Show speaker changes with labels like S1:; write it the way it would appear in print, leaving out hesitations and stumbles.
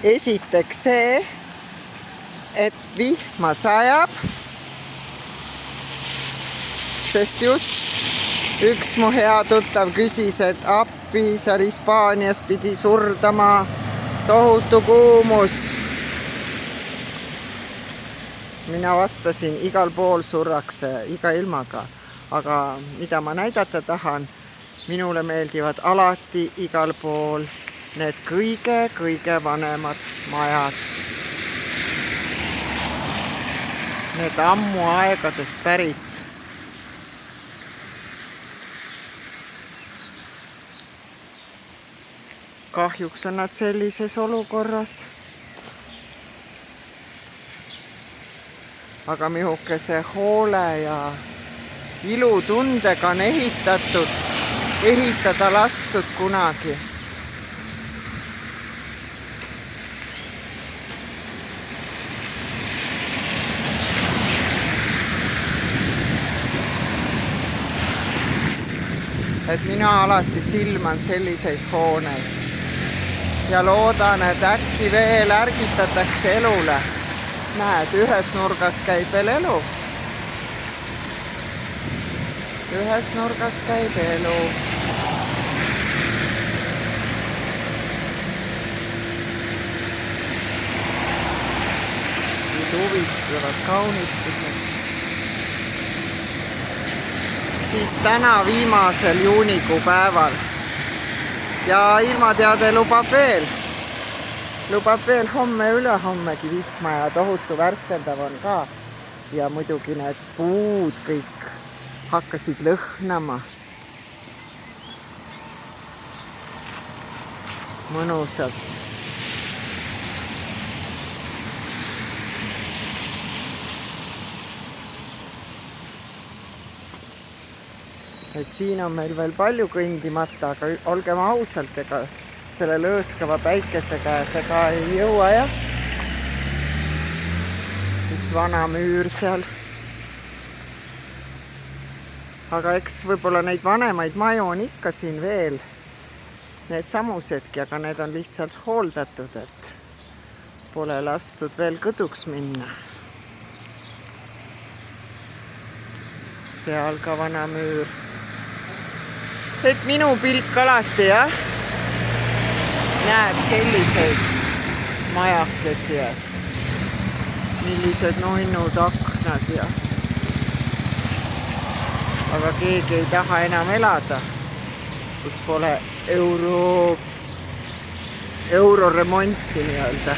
S1: Esiteks see, et vihma sajab, sest just üks mu hea tuttav küsis, et appi seal Hispaanias pidi surdama, tohutu kuumus. Mina vastasin, igal pool surrakse, iga ilmaga, aga mida ma näidata tahan, minule meeldivad alati igal pool need kõige vanemad majad. Need ammu aegadest pärit. Kahjuks on nad sellises olukorras. Aga mihukese hoole ja ilutundega on ehitada lastud kunagi. Et mina alati silman selliseid hooneid ja loodan, et äkki veel ärgitatakse elule. Näed, ühes nurgas käib veel elu. Ühes nurgas käib elu. Tuvistuvad kaunistused. Siis täna viimasel juunikuu päeval. Ja ilmateade lubab veel homme ülehommegi vihma ja tohutu värskendav on ka. Ja muidugi need puud kõik hakkasid lõhnama. Mõnusalt. Et siin on meil veel palju kõndimata, aga olgem ausalt, ega selle lõõskava päikesega ja see ka ei jõua, jah. Üks vana müür seal. Aga eks võib-olla neid vanemaid maju on ikka siin veel. Need samusedki, aga need on lihtsalt hooldatud, et pole lastud veel kõduks minna. Seal ka vana müür. Et minu pilk alati, jah, näeb selliseid majakesi, et millised nunnud aknad ja. Aga keegi ei taha enam elada, kus pole euroremonti nii-öelda.